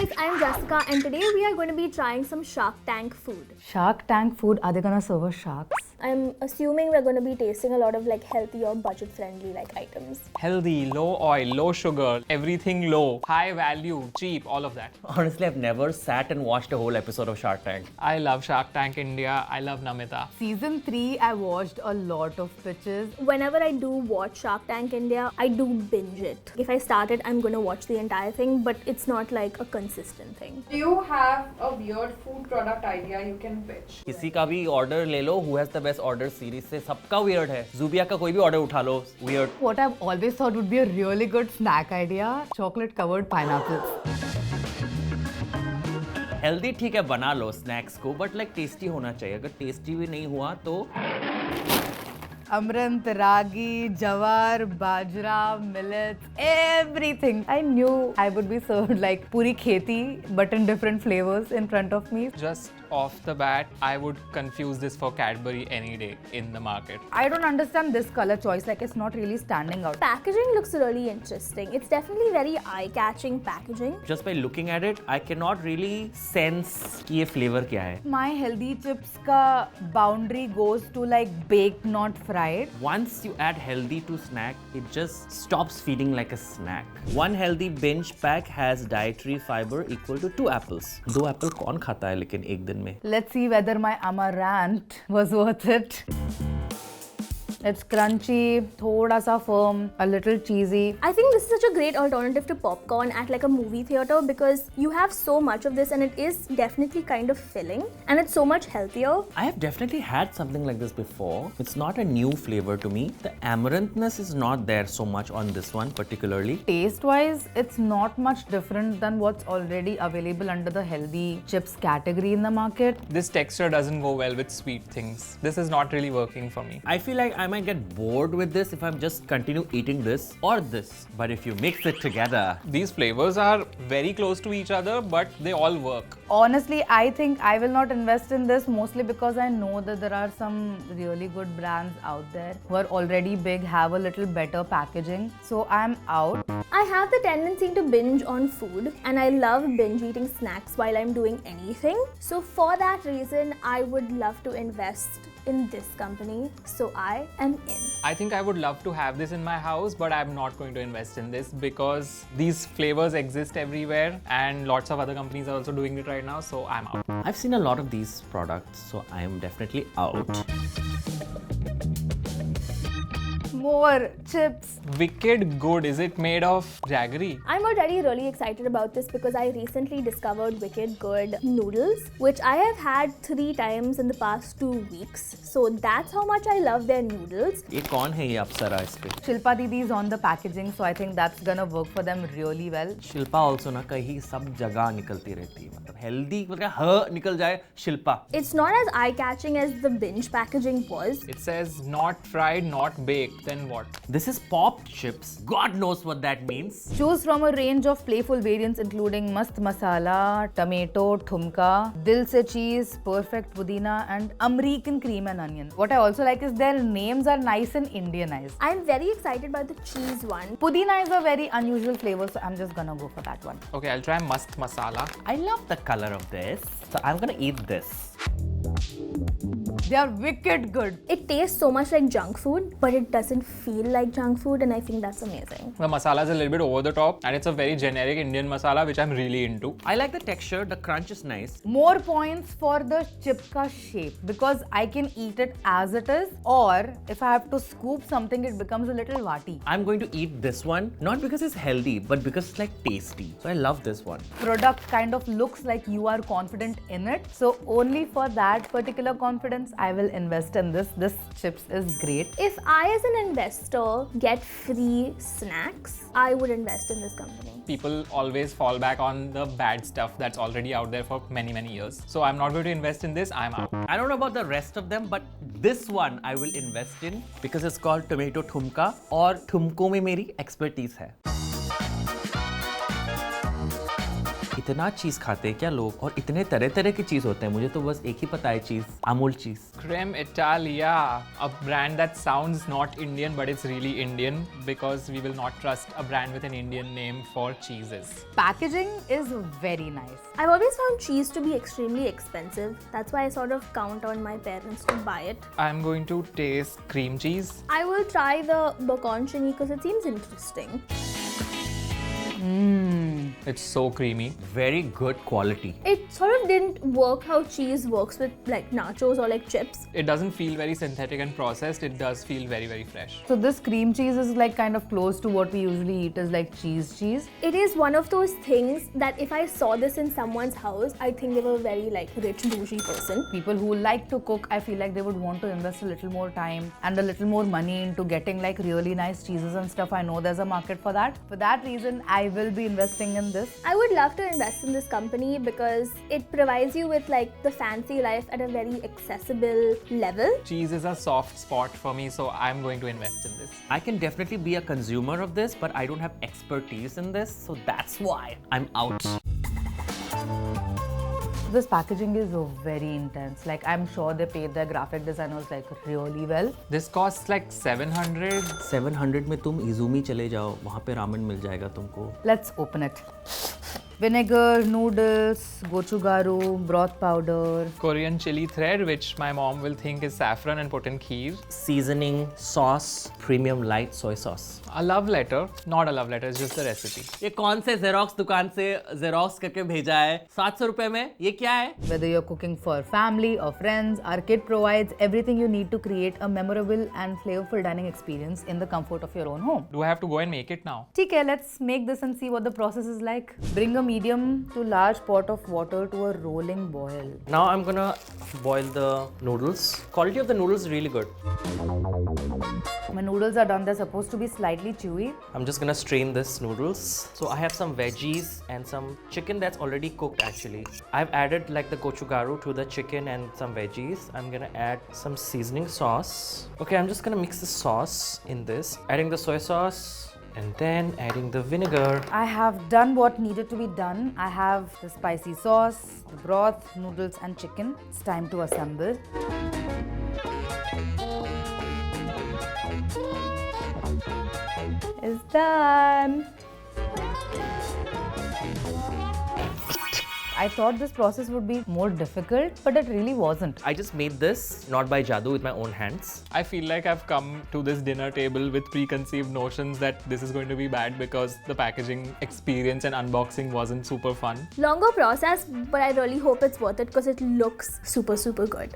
guys, I'm Jessica and today we are going to be trying some Shark Tank food. Shark Tank food, are they gonna serve us sharks? I'm assuming we're going to be tasting a lot of like healthy or budget friendly like items. Healthy, low oil, low sugar, everything low, high value, cheap, all of that. Honestly, I've never sat and watched a whole episode of Shark Tank. I love Shark Tank India. I love Namita. Season 3, I watched a lot of pitches. Whenever I do watch Shark Tank India, I do binge it. If I start it, I'm going to watch the entire thing, but it's not like a consistent thing. Do you have a weird food product idea you can pitch? किसी का भी order ले लो, who has the best order series से सबका weird है. Zubia का कोई भी order उठा लो, weird. What I've always thought would be a really good snack idea, chocolate covered pineapples. Healthy ठीक है बना लो snacks को, but like tasty होना चाहिए. अगर tasty भी नहीं हुआ तो Amaranth, ragi, jawar, bajra, millets, everything. I knew I would be served like puri kheti, but in different flavors in front of me. Just off the bat, I would confuse this for Cadbury any day in the market. I don't understand this color choice, like it's not really standing out. Packaging looks really interesting. It's definitely very eye-catching packaging. just by looking at it, I cannot really sense कि ये flavor क्या है. My healthy chips ka boundary goes to like baked, not fried. Once you add healthy to snack, it just stops feeling like a snack. One healthy binge pack has dietary fiber equal to 2 apples. 2 apple कौन खाता है लेकिन एक दिन में? Let's see whether my amaranth was worth it. It's crunchy, thoda sa firm, a little cheesy. I think this is such a great alternative to popcorn at like a movie theater because you have so much of this and it is definitely kind of filling and it's so much healthier. I have definitely had something like this before. It's not a new flavor to me. The amaranthness is not there so much on this one particularly. Taste-wise, it's not much different than what's already available under the healthy chips category in the market. This texture doesn't go well with sweet things. This is not really working for me. I feel like I might get bored with this if I just continue eating this or this. But if you mix it together, These flavors are very close to each other, but they all work. Honestly, I think I will not invest in this mostly because I know that there are some really good brands out there who are already big, have a little better packaging. So I'm out. I have the tendency to binge on food and I love binge eating snacks while I'm doing anything. So for that reason, I would love to invest in this company. So I am in. I think I would love to have this in my house, but I'm not going to invest in this because these flavors exist everywhere and lots of other companies are also doing it right now, so I'm out. I've seen a lot of these products, so I am definitely out. More chips. Wicked good. Is it made of jaggery? I'm already really excited about this because I recently discovered Wicked Good noodles, which I have had 3 times in the past 2 weeks. So that's how much I love their noodles. ये कौन है ये अप्सरा इस पे? Shilpa Didi is on the packaging, so I think that's gonna work for them really well. Shilpa also ना कहीं सब जगह निकलती रहती है. मतलब healthy मतलब ह निकल जाए Shilpa. It's not as eye-catching as the binge packaging was. It says not fried, not baked. Then what? This is popped chips. God knows what that means. Choose from a range of playful variants including mast masala, tomato, thumka, dil se cheese, perfect pudina and American cream and onion. What I also like is their names are nice and Indianized. I'm very excited about the cheese one. Pudina is a very unusual flavor, so I'm just gonna go for that one. Okay, I'll try mast masala. I love the color of this, so I'm gonna eat this. They are wicked good. It tastes so much like junk food, but it doesn't feel like junk food and I think that's amazing. The masala is a little bit over the top and it's a very generic Indian masala which I'm really into. I like the texture, the crunch is nice. More points for the chip ka shape because I can eat it as it is, or if I have to scoop something, it becomes a little vati. I'm going to eat this one, not because it's healthy, but because it's like tasty. So I love this one. Product kind of looks like you are confident in it, so only for that particular confidence, I will invest in this. This chips is great. If I as an investor get free snacks, I would invest in this company. People always fall back on the bad stuff that's already out there for many, many years. So I'm not going to invest in this, I'm out. I don't know about the rest of them, but this one I will invest in because it's called tomato thumka और थुमको में मेरी expertise है. इतना चीज खाते हैं क्या लोग, और इतने तरह तरह की चीज होते हैं, मुझे तो बस एक ही पता है चीज, अमूल चीज. Creme Italia, a brand that sounds not Indian but it's really Indian because we will not trust a brand with an Indian name for cheeses. Packaging is very nice. I've always found cheese to be extremely expensive. That's why I sort of count on my parents to buy it. I'm going to taste cream cheese. I will try the bacon chini because it seems interesting. It's so creamy. Very good quality. It sort of didn't work how cheese works with like nachos or like chips. It doesn't feel very synthetic and processed. It does feel very, very fresh. So this cream cheese is like kind of close to what we usually eat as like cheese. It is one of those things that if I saw this in someone's house, I think they were a very like rich bougie person. People who like to cook, I feel like they would want to invest a little more time and a little more money into getting like really nice cheeses and stuff. I know there's a market for that. For that reason, I will be investing in this. I would love to invest in this company because it provides you with like the fancy life at a very accessible level. Cheese is a soft spot for me, so I'm going to invest in this. I can definitely be a consumer of this, but I don't have expertise in this, so that's why I'm out. This packaging is very intense. Like I'm sure they paid their graphic designers like really well. This costs like 700. 700 में तुम इज़ूमी चले जाओ, वहाँ पे ramen मिल जाएगा तुमको. Let's open it. Vinegar, noodles, gochugaru, broth powder. Korean chili thread, which my mom will think is saffron and put in kheer. Seasoning, sauce, premium light soy sauce. A love letter. Not a love letter, it's just the recipe. ये कौन से Xerox दुकान से Xerox करके भेजा है 700 रुपए में? ये क्या है? Whether you're cooking for family or friends, our kit provides everything you need to create a memorable and flavorful dining experience in the comfort of your own home. Do I have to go and make it now? Okay, let's make this and see what the process is like. Bring a medium to large pot of water to a rolling boil. Now I'm gonna boil the noodles. Quality of the noodles is really good. My noodles are done. They're supposed to be slightly chewy. I'm just gonna strain this noodles. So I have some veggies and some chicken that's already cooked actually. I've added like the gochugaru to the chicken and some veggies. I'm gonna add some seasoning sauce. Okay, I'm just gonna mix the sauce in this. Adding the soy sauce and then adding the vinegar. I have done what needed to be done. I have the spicy sauce, the broth, noodles and chicken. It's time to assemble. It's done. I thought this process would be more difficult, but it really wasn't. I just made this not by Jadoo with my own hands. I feel like I've come to this dinner table with preconceived notions that this is going to be bad because the packaging experience and unboxing wasn't super fun. Longer process, but I really hope it's worth it because it looks super, super good.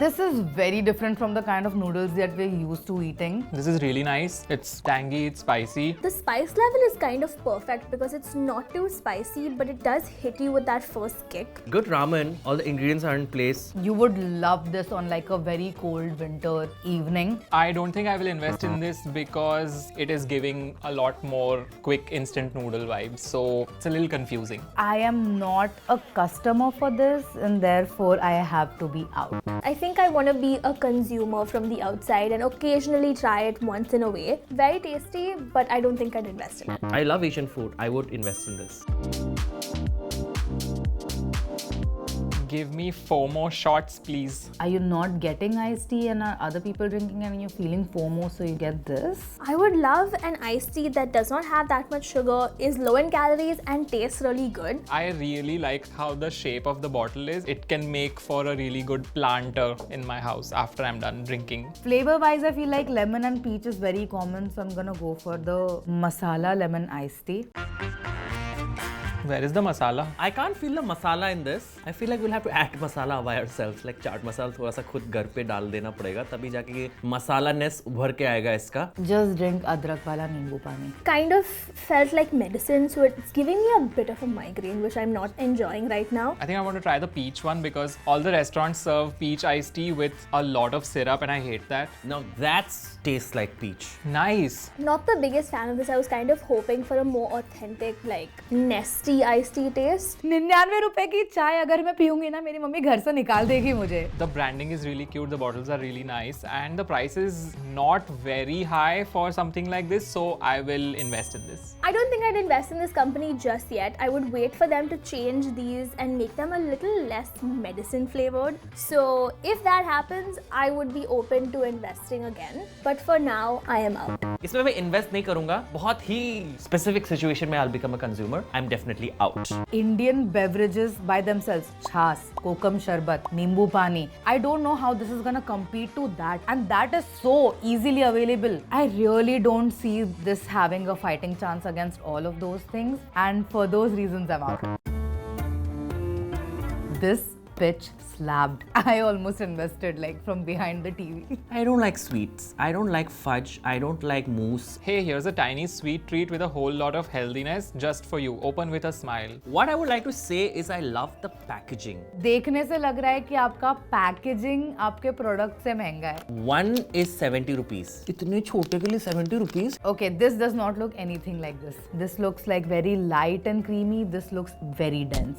This is very different from the kind of noodles that we're used to eating. This is really nice. It's tangy, it's spicy. The spice level is kind of perfect because it's not too spicy, but it does hit you with that first kick. Good ramen. All the ingredients are in place. You would love this on like a very cold winter evening. I don't think I will invest in this because it is giving a lot more quick instant noodle vibes. So it's a little confusing. I am not a customer for this and therefore I have to be out. I think I want to be a consumer from the outside and occasionally try it once in a way. Very tasty, but I don't think I'd invest in it. I love Asian food. I would invest in this. Give me 4 more shots, please. Are you not getting iced tea and are other people drinking and you're feeling FOMO so you get this? I would love an iced tea that does not have that much sugar, is low in calories and tastes really good. I really like how the shape of the bottle is. It can make for a really good planter in my house after I'm done drinking. Flavor wise, I feel like lemon and peach is very common, so I'm gonna go for the masala lemon iced tea. Where is the masala? I can't feel the masala in this. I feel like we'll have to add masala by ourselves. Like chaat masala थोड़ा सा खुद घर पे डाल देना पड़ेगा तभी जाके ये मसाला-नेस उभर के आएगा इसका. Just drink adrak wala nimbu pani. Kind of felt like medicine, so it's giving me a bit of a migraine, which I'm not enjoying right now. I think I want to try the peach one because all the restaurants serve peach iced tea with a lot of syrup and I hate that. Now that tastes like peach. Nice. Not the biggest fan of this. I was kind of hoping for a more authentic, like nesty iced tea taste. 99 रुपए की चाय अगर मैं पीऊंगी ना, मेरी mummy घर से निकाल देगी मुझे. The branding is really cute, the bottles are really nice, and the price is not very high for something like this, so I will invest in this. I don't think I'd invest in this company just yet. I would wait for them to change these and make them a little less medicine flavored. So if that happens, I would be open to investing again. But for now, I am out. इसमें मैं invest नहीं करूँगा. बहुत ही specific situation में I'll become a consumer. I'm definitely out. Indian beverages by themselves, छाछ, कोकम शरबत, नींबू पानी. I don't know how this is gonna compete to that, and that is so easily available. I really don't see this having a fighting chance against all of those things, and for those reasons I'm out. This pitch slapped. I almost invested like from behind the TV. I don't like sweets. I don't like fudge. I don't like mousse. Hey, here's a tiny sweet treat with a whole lot of healthiness just for you. Open with a smile. What I would like to say is I love the packaging. देखने से लग रहा है कि आपका packaging आपके product से महंगा है. One is 70 rupees. इतने छोटे के लिए 70 rupees? Okay, this does not look anything like this. This looks like very light and creamy. This looks very dense.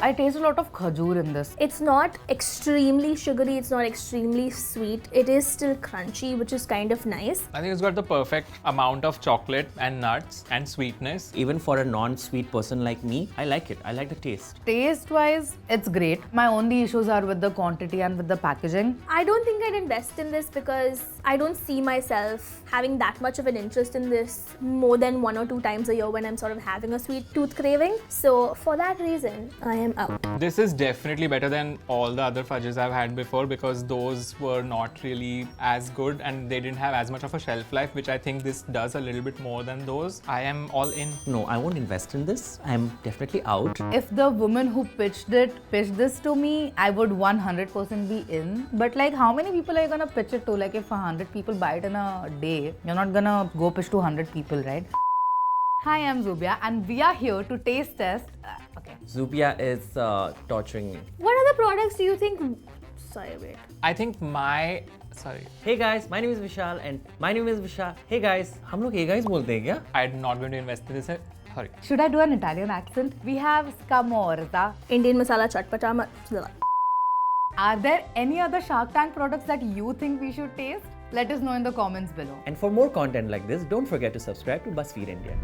I taste a lot of khajur in this. It's not extremely sugary, it's not extremely sweet. It is still crunchy, which is kind of nice. I think it's got the perfect amount of chocolate and nuts and sweetness. Even for a non-sweet person like me, I like it. I like the taste. Taste-wise, it's great. My only issues are with the quantity and with the packaging. I don't think I'd invest in this because I don't see myself having that much of an interest in this more than 1 or 2 times a year when I'm sort of having a sweet tooth craving. So for that reason, I am out. This is definitely better than all the other fudges I've had before because those were not really as good and they didn't have as much of a shelf life, which I think this does a little bit more than those. I am all in. No, I won't invest in this. I'm definitely out. If the woman who pitched this to me, I would 100% be in. But like, how many people are you gonna pitch it to? Like, if 100 people buy it in a day, you're not gonna go pitch to 100 people, right? Hi, I'm Zubia and we are here to taste test. Okay. Zubia is torturing me. What other products do you think? Sorry, wait. I think sorry. Hey guys, my name is Vishal and my name is Vishal. Hey guys, हम लोग hey guys बोलते हैं क्या? I'm not going to invest in this. Sorry. Should I do an Italian accent? We have scamorza. Indian masala chatpata. Are there any other Shark Tank products that you think we should taste? Let us know in the comments below. And for more content like this, don't forget to subscribe to BuzzFeed India.